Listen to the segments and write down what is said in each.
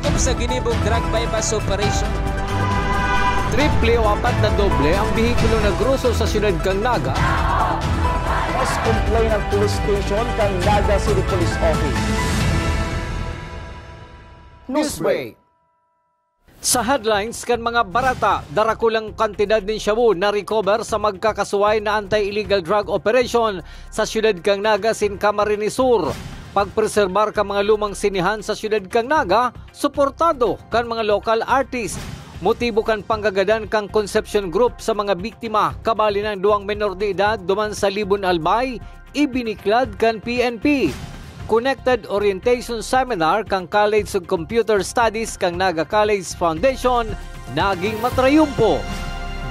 hukom sa ginibong drug bypass operation. Triple o 4 na doble ang bihikulong nagruso sa siyudad kang Naga. Mas complain ng police station kang Naga City Police Office. Newsbreak. Sa headlines kan mga barata, darakulang kantidad ng shabu na recover sa magkakasuway na anti-illegal drug operation sa siyudad kang Naga sin Camarines Sur. Pagpreserbar ka mga lumang sinihan sa siyudad kang Naga, suportado kan mga local artist. Motibo kan panggagadan kang Conception Group sa mga biktima, kabali ng 2 menor de edad duman sa Libon Albay, ibiniklad kan PNP. Connected Orientation Seminar kang College of Computer Studies kang Naga College Foundation naging matrayumpo.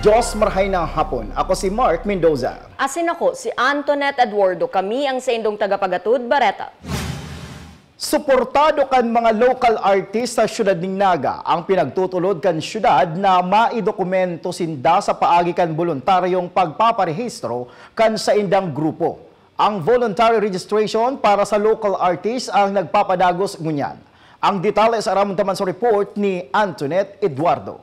Diyos marhay na hapon. Ako si Mark Mendoza. Asin ako si Antoinette Eduardo. Kami ang sa indong tagapagatud Bareta. Suportado kan mga local artist sa siyudad ng Naga ang pinagtutulod kan siyudad na maidokumento sinda sa paagi kan voluntaryong pagpaparehistro kan sa indang grupo. Ang voluntary registration para sa local artist ang nagpapadagos ngunyan. Ang detalye sa aramdaman sa report ni Antoinette Eduardo.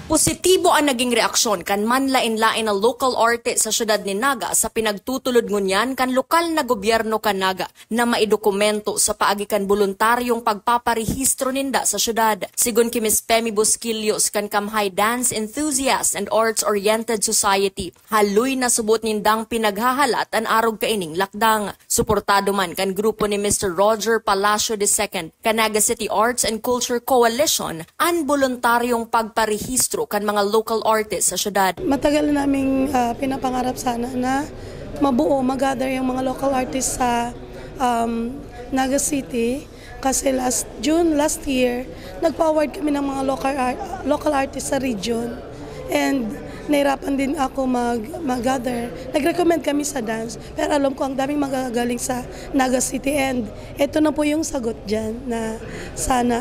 Positibo ang naging reaksyon kan manlain-lain na local artist sa syudad ni Naga sa pinagtutulod ngunyan kan lokal na gobyerno kan Naga na maidokumento sa paagi kan voluntaryong pagpaparehistro ninda sa syudad. Sigun ki Ms. Pemi Busquillos kan Kamhay Dance Enthusiast and Arts-Oriented Society, haluy na subot nindang pinaghahalat ang arog kaining lakdang. Suportado man kan grupo ni Mr. Roger Palacio II, Naga City Arts and Culture Coalition, ang voluntaryong pagparehistro kan mga local artists sa syudad. Matagal naming pinapangarap sana na mabuo, mag-gather yung mga local artists sa Naga City. Kasi June last year, nag-forward kami ng mga local artists sa region. And nahirapan din ako mag-gather. Nag-recommend kami sa dance, pero alam ko ang daming magagaling sa Naga City. And ito na po yung sagot dyan na sana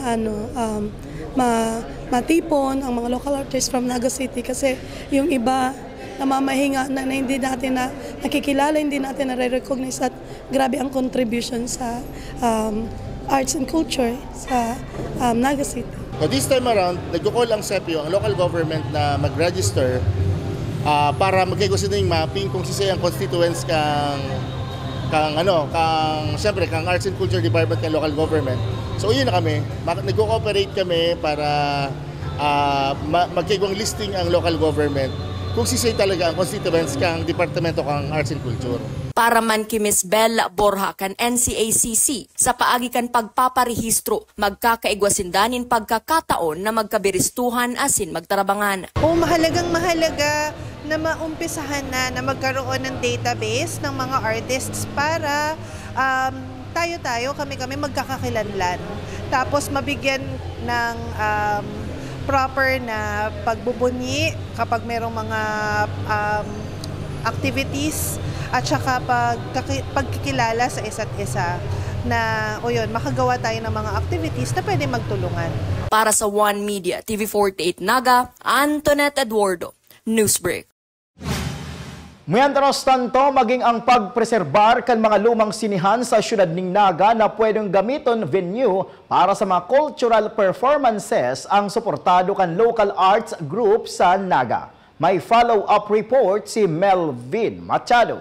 matipon ang mga local artists from Naga City kasi yung iba namamahinga na hindi natin na nakikilala, hindi natin na-recognize at grabe ang contribution sa arts and culture sa Naga City. So this time around, nagko-call ang SEPIO, ang local government na mag-register para magkikusin yung mapping kung sisay ang constituents kang siyempre kang Arts and Culture Department ng local government. So yun na kami, nag-cooperate kami para magkigwang listing ang local government kung sisay talaga ang constituents kang Departamento kang Arts and Culture. Para man ki Ms. Bella Borja kan NCACC sa paagi kan pagpaparehistro, magkakaigwasindanin pagkakataon na magkabiristuhan asin magtarabangan. Mahalaga na maumpisahan na magkaroon ng database ng mga artists para tayo-tayo, kami-kami magkakakilanlan. Tapos mabigyan ng proper na pagbubunyi kapag merong mga activities at saka pagkikilala sa isa't isa na makagawa tayo ng mga activities na pwede magtulungan. Para sa One Media, TV48 Naga, Antoinette Eduardo, Newsbreak. Mientras tanto, maging ang pagpreserbar kan mga lumang sinihan sa siyudad ng Naga na pwedeng gamiton venue para sa mga cultural performances ang suportado kan local arts group sa Naga. May follow-up report si Melvin Machado.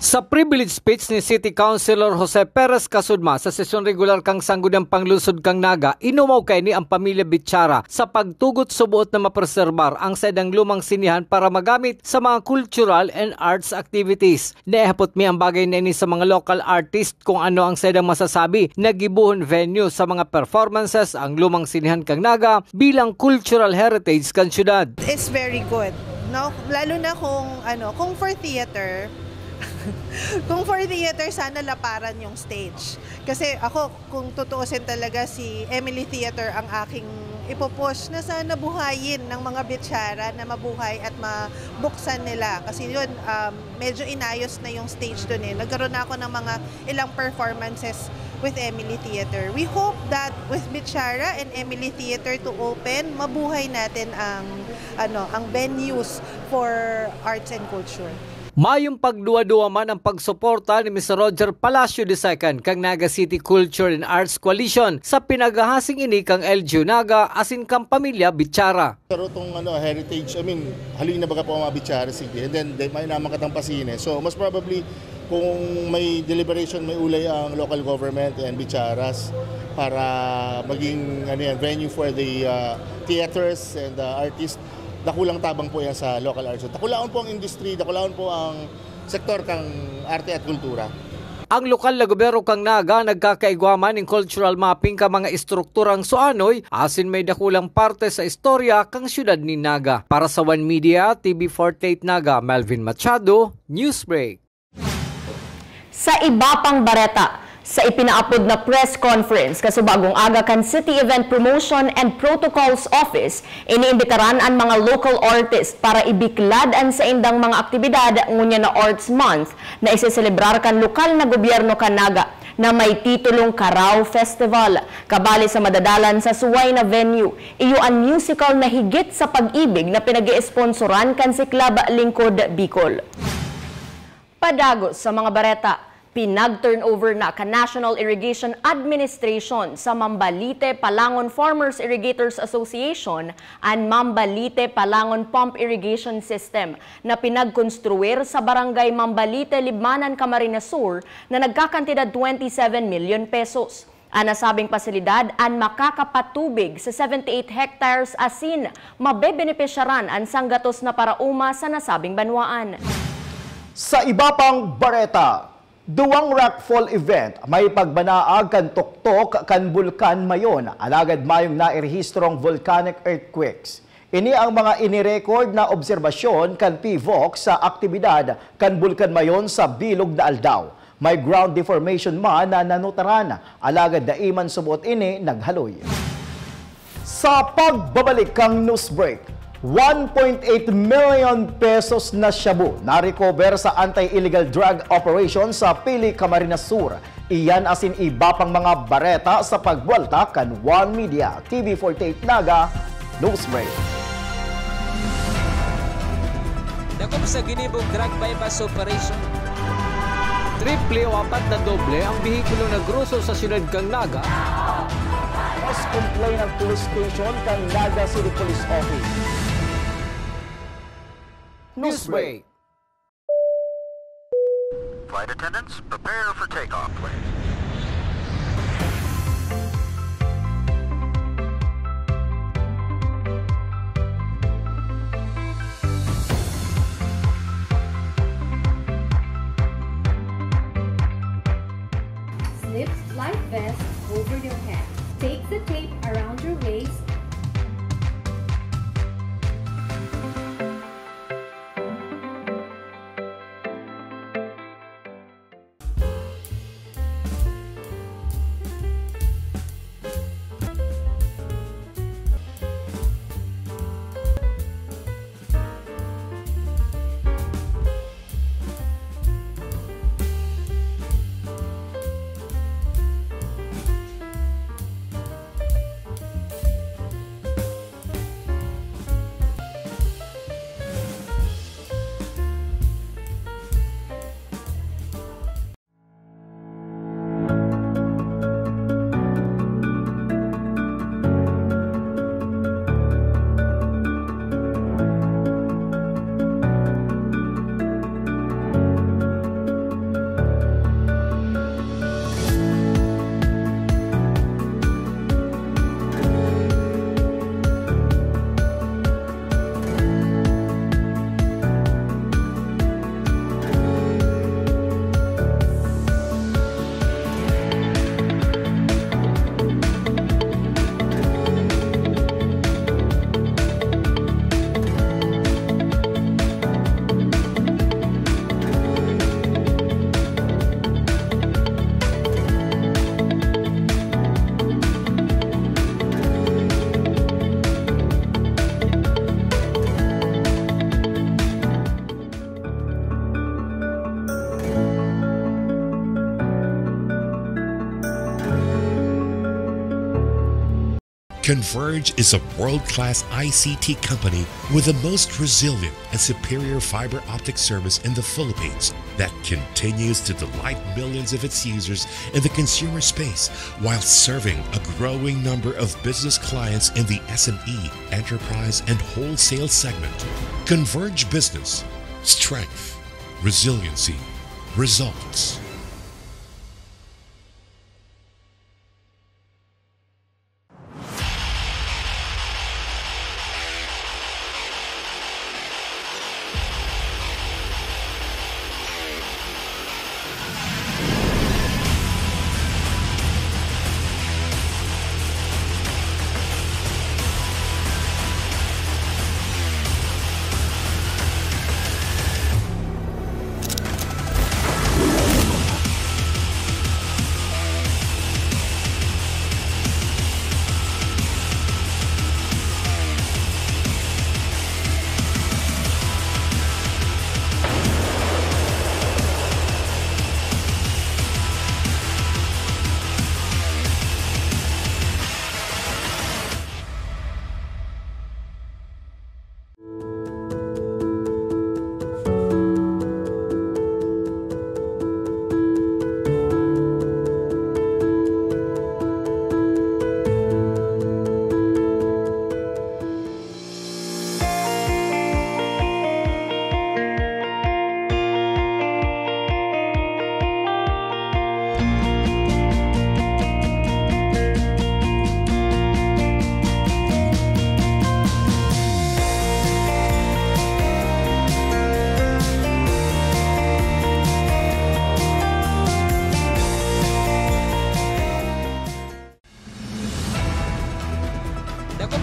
Sa privilege speech ni City Councilor Jose Perez Casudma sa sesyon regular kang sangguniang panglusod kang Naga, inumaw kay ni ang pamilya Bichara sa pagtugot subuot na mapreserbar ang sedang lumang sinihan para magamit sa mga cultural and arts activities. Naihapot mi ang bagay na ini sa mga local artist kung ano ang sedang masasabi na gibuhon venue sa mga performances ang lumang sinihan kang Naga bilang cultural heritage kan syudad. It's very good, no? Lalo na kung for theater, kung for theater, sana laparan yung stage. Kasi ako, kung tutuusin talaga, si Emily Theater ang aking ipopush na sana buhayin ng mga Bichara na mabuhay at mabuksan nila. Kasi yun, medyo inayos na yung stage doon eh. Nagkaroon na ako ng mga ilang performances with Emily Theater. We hope that with Bichara and Emily Theater to open, mabuhay natin ang venues for arts and culture. Mayong pagduwa-duwa man ang pagsuporta ni Mr. Roger Palacio II kang Naga City Culture and Arts Coalition sa pinagahasing ini kang LGU Naga asin kang pamilya Bichara. Pero itong heritage, halina baga po ang mga Bichara City and then may naman katang Pasine. So most probably kung may deliberation, may ulay ang local government and Bicharas para maging venue for the theaters and artists. Dakulang tabang po yan sa local arts. Dakulaon po ang industry, dakulaon po ang sektor kang arte at kultura. Ang lokal na gobyerno kang Naga nagkakaigwaman ng cultural mapping ka mga istrukturang suanoy asin may dakulang parte sa istorya kang syudad ni Naga. Para sa One Media, TV48 Naga, Melvin Machado, Newsbreak. Sa iba pang bareta, sa ipinaapod na press conference kasubagong aga kan City Event Promotion and Protocols Office, iniimbitaran ang mga local artists para ibiklad ang sa indang mga aktibidad ngunya na Arts Month na isiselebrar kan lokal na gobyerno kan Naga na may titulong Carao Festival. Kabali sa madadalan sa suway na venue, iyo ang musical na higit sa pag-ibig na pinag-i-sponsoran kan si Club Lingkod Bicol. Padagos sa mga bareta, pinag-turnover na ka National Irrigation Administration sa Mambalite Palangon Farmers Irrigators Association ang Mambalite Palangon Pump Irrigation System na pinagkonstruir sa Barangay Mambalite, Libmanan, Camarines Sur na nagkakantidad 27 million pesos. Ang nasabing pasilidad ang makakapatubig sa 78 hectares asin mabebenepisyaran ang sanggatos na parauma sa nasabing banwaan. Sa iba pang bareta, duwang rockfall event may pagbanaag kan tuktok kan bulkan mayon alagad mayong nairehistrong volcanic earthquakes. Ini ang mga inirecord na obserbasyon kan PVOC sa aktibidad kan bulkan mayon sa bilog na Aldao. May ground deformation man na nanutaran alagad daiman subot ini naghaloy. Sa pagbabalik kang Newsbreak, 1.8 million pesos na shabu na-recover sa anti-illegal drug operation sa Pili, Camarines Sur. Iyan asin iba pang mga bareta sa pagbuwalta kan One Media, TV48 Naga, Newsbreak. Dakom sa ginibong drug bypass operation. Triple o apat na doble ang bihikulo na gruso sa siyudad kang Naga. Mas complain ng police station kang Naga City Police Office. Newsbreak. Flight attendants, prepare for takeoff, please. Slip life vest over your head. Take the tape around your waist. Converge is a world-class ICT company with the most resilient and superior fiber optic service in the Philippines that continues to delight millions of its users in the consumer space while serving a growing number of business clients in the SME, enterprise, and wholesale segment. Converge Business. Strength. Resiliency. Results.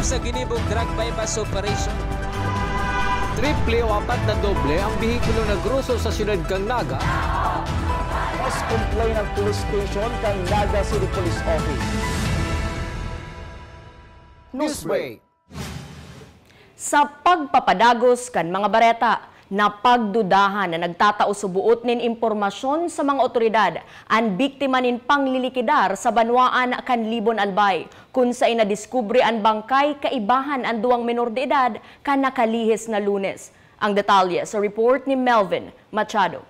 Sa ginibong drug bypass operation. Triple o apat na doble ang bihikulo na gruso sa siyudad kang Naga. Mas complain ng police station kang Naga City Police Office. Newsbreak. Sa pagpapadagos kan mga bareta, napagdudahan na nagtatao subuot nin impormasyon sa mga otoridad ang biktima nin panglilikidar sa banwaan kan Libon Albay kung sa inadiskubre ang bangkay kaibahan ang duwang menor de edad kan nakalihis na Lunes. Ang detalye sa report ni Melvin Machado.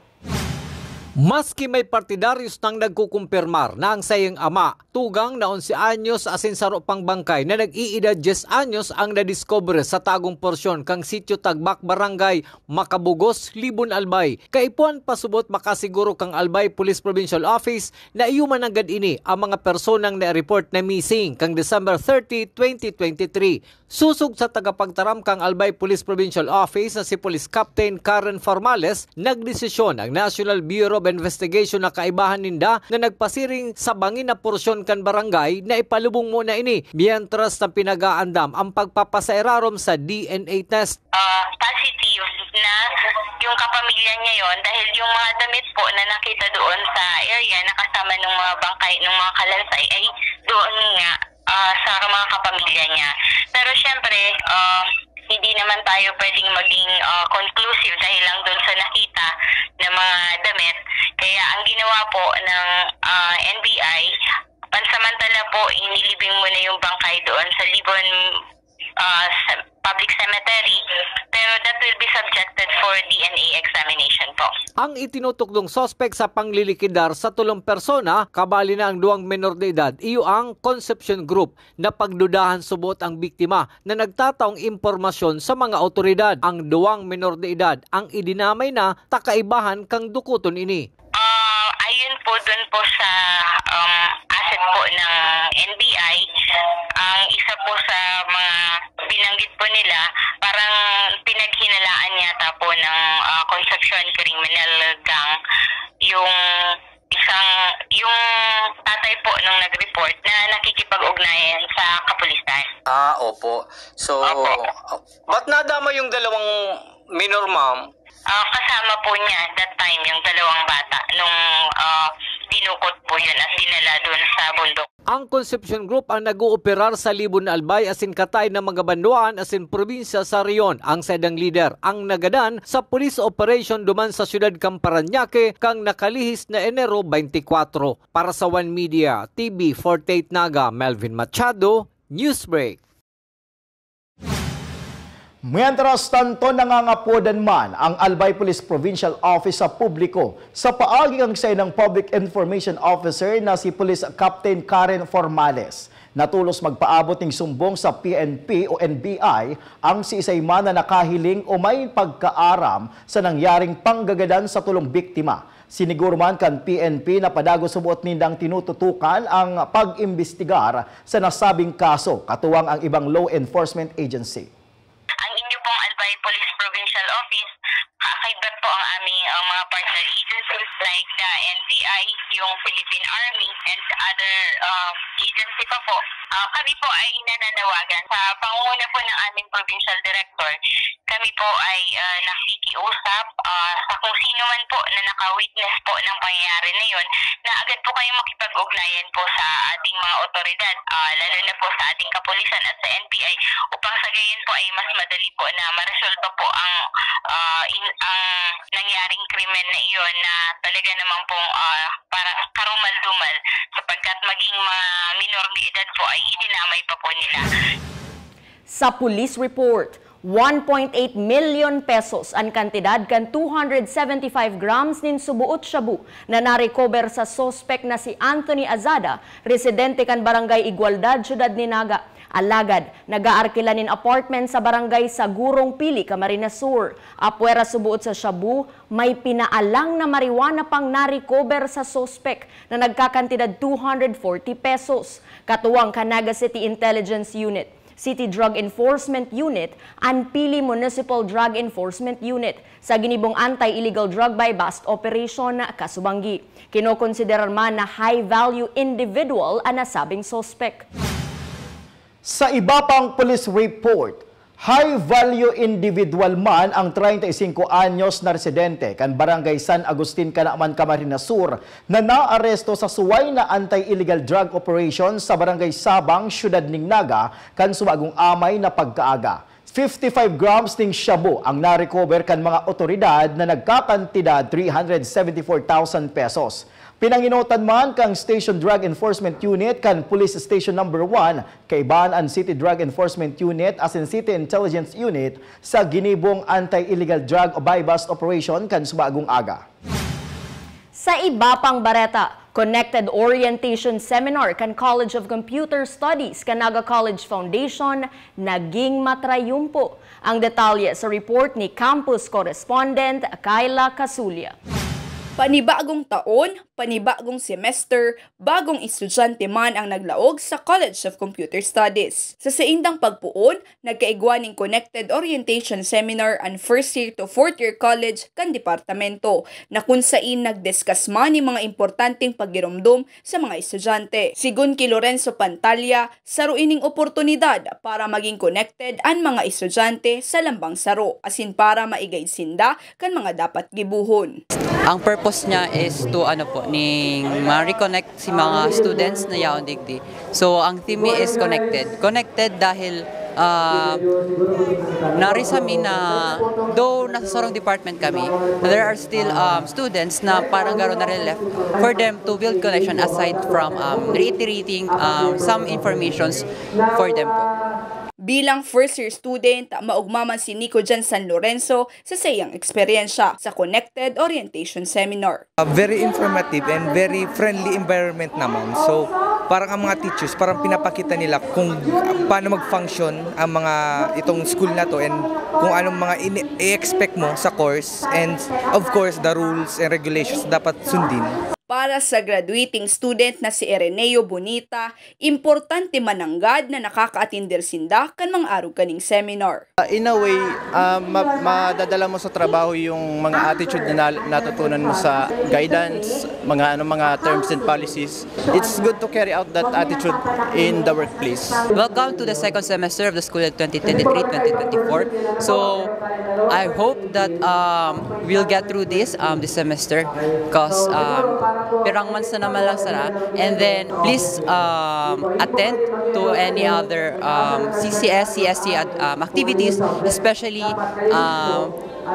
Maski may partidaryos nang nagkukumpirmar na ang sayang ama, tugang na 11 anyos asin saro pang bangkay na nag-iedad 10 anyos ang nadiscover sa tagong porsyon kang sitio Tagbak, Barangay Makabugos, Libon Albay. Kaipuan pasubot makasiguro kang Albay Police Provincial Office na iyuman agad ini ang mga personang na-report na missing kang December 30, 2023. Susog sa tagapagtaram kang Albay Police Provincial Office na si Police Captain Karen Formales, nagdesisyon ang National Bureau of Investigation na kaibahan ninda na nagpasiring sa bangin na porsyon kan barangay na ipalubong muna ini mientras na pinag-aandam ang pagpapasairarom sa DNA test. Positive na yung kapamilya niya yon dahil yung mga damit po na nakita doon sa area nakasama ng mga bangkay, ng mga kalansay ay doon nga sa mga kapamilya niya. Pero syempre, hindi naman tayo pwedeng maging conclusive dahil lang doon sa nakita na mga damit. Kaya ang ginawa po ng NBI, pansamantala po inilibing muna yung bangkay doon sa Libon Public Cemetery, pero that will be subjected for DNA examination po. Ang itinutukdong sospek sa panglilikidar sa tulong persona, kabali na ang duwang menor de edad, iyo ang Conception Group na pagdudahan subot ang biktima na nagtataong impormasyon sa mga otoridad. Ang duwang menor de edad ang idinamay na takaibahan kang dukuton ini. Ayon po dun po sa asset po ng NBI, ang isa po sa mga binanggit po nila, parang pinaghinalaan yata po ng Concepcion Criminal Gang yung tatay po nung nag-report na nakikipag-ugnayan sa kapulisan. Opo. So, ba't nadama yung dalawang minor, ma'am? Kasama po niya that time yung dalawang bata nung dinukot po yun at dinala doon sa bundok. Ang Concepcion Group ang nag-ooperar sa Libon Albay asin katay ng mga banduan asin probinsya sa Rion. Ang sedang leader ang nagadan sa police operation duman sa siyudad kang Parañaque kang nakalihis na Enero 24. Para sa One Media TV 48 Naga, Melvin Machado, Newsbreak. Mientras tanto, nangangapodan man ang Albay Police Provincial Office sa publiko sa paagi ang ng Public Information Officer na si Police Captain Karen Formales. Natulos magpaabot ng sumbong sa PNP o NBI ang si isayman na nakahiling o may pagkaaram sa nangyaring panggagadan sa tulong biktima. Sinigurman kan PNP na padago subuot nindang tinututukan ang pag-imbestigar sa nasabing kaso, katuwang ang ibang law enforcement agency. Ang inyo pong Albay Police Provincial Office, kakaibat po ang aming mga partner agencies like the NBI, yung Philippine Army, and other agency pa po. Kami po ay nananawagan sa pangunguna po ng aming Provincial Director. Kami po ay nakikiusap sa kung sino man po na naka-witness po ng pangyayari na yun, na agad po kayong makipag-ugnayan po sa ating mga otoridad, lalo na po sa ating kapulisan at sa NBI, upang sa gayon po ay mas madali po na ma-resolve po ang nangyaring krimen na iyon na talaga naman pong para karumal-dumal, sapagkat maging mga minor de edad po ay idinamay pa po nila. Sa police report, 1.8 million pesos ang kantidad kan 275 grams nin subuot shabu na narecover sa suspect na si Anthony Azada, residente kan Barangay Igualdad, Syudad ni Naga. Alagad, nag-aarkila nin apartment sa Barangay Sagurong Pili, Camarines Sur. Apwera subuot sa shabu, may pinaalang na marijuana pang narecover sa suspect na nagkakantidad 240 pesos. Katuwang Canaga City Intelligence Unit, City Drug Enforcement Unit, and Pili Municipal Drug Enforcement Unit sa ginibong anti-illegal drug buy bust operation na Kasubanggi. Kinokonsiderar man na high-value individual ang nasabing suspect. Sa iba pang police report, high-value individual man ang 35 anyos na residente kan Barangay San Agustin, Canaman, Camarines Sur na naaresto sa suway na anti-illegal drug operation sa Barangay Sabang, Syudad ning Naga kan subagong amay na pagkaaga. 55 grams ng shabu ang narecover kan mga otoridad na nagkakantidad 374,000 pesos. Pinanginotan man kang Station Drug Enforcement Unit kan Police Station No. 1, kaibahan ang City Drug Enforcement Unit as in City Intelligence Unit sa ginibong anti-illegal drug o buy-bust operation kan subagong aga. Sa iba pang bareta, Connected Orientation Seminar kan College of Computer Studies, Canaga College Foundation, naging matrayumpo. Ang detalye sa report ni Campus Correspondent Kayla Casulia. Panibagong taon, panibagong semester, bagong estudyante man ang naglaog sa College of Computer Studies. Sa saindang pagpuon, nagkaigwa ning Connected Orientation Seminar ang first year to fourth year college kan departamento na kung sain nagdiscuss man ni mga importanteng pagiromdom sa mga estudyante. Sigun kay Lorenzo Pantalla, saruining oportunidad para maging connected ang mga estudyante sa lambang saro, asin para maigay sinda kan mga dapat gibuhon. Ang purpose niya is to ma-reconnect si mga students na yaon digdi. So ang theme is connected. Connected dahil narisami na though nasa sorong department kami, there are still students na parang garo na rin left for them to build connection aside from reiterating some informations for them po. Bilang first-year student, maugmaman si Nico Jan San Lorenzo sa sayang eksperyensya sa Connected Orientation Seminar. Very informative and very friendly environment naman. So, parang ang mga teachers, parang pinapakita nila kung paano mag-function ang mga itong school na to and kung anong mga i-expect mo sa course and of course, the rules and regulations dapat sundin. Para sa graduating student na si Ereneo Bonita, importante mananggad na nakaka-attender sinda kan mga araw kaning seminar. In a way, madadala mo sa trabaho yung mga attitude na natutunan mo sa guidance, mga terms and policies. It's good to carry out that attitude in the workplace. Welcome to the second semester of the school year 2023-2024. So, I hope that we'll get through this semester because pirang months na naman lang sana. And then, please attend to any other CCS, CSC activities, especially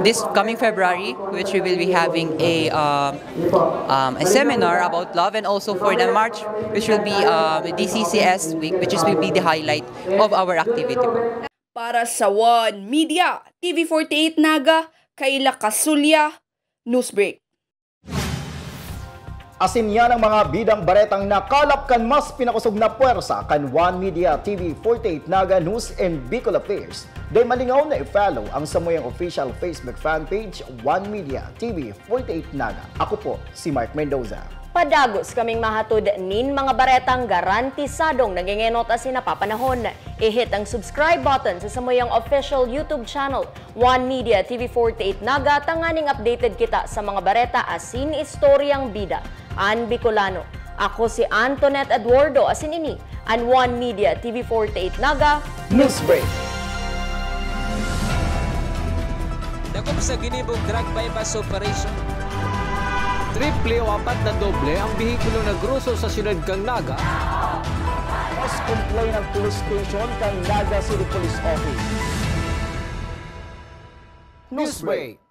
this coming February, which we will be having a seminar about love, and also for the March, which will be DCCS week, which will be the highlight of our activity. Para sa One Media, TV48 Naga, Kayla Kasulya, Newsbreak. Asin yan ang mga bidang baretang nakalap kan mas pinakusog na puwersa kan One Media TV48 Naga News and Bicol Affairs. Day malingaw na i-follow ang samuyang official Facebook fan page One Media TV48 Naga. Ako po si Mark Mendoza. Padagos kaming mahatod nin mga baretang garantisadong nagingenot as napapanahon. I-hit ang subscribe button sa samuyang official YouTube channel One Media TV48 Naga, tanganing updated kita sa mga bareta asin istoryang bida. An Bicolano. Ako si Antoinette Eduardo asin ini an One Media TV48 Naga Newsbreak. Dakop sa ginibog drug bypass operation. Triple o 4 na doble ang bihikulo na gruso sa siyudad kang Naga. Mas complain ng police station kang Naga City Police Office. Newsbreak.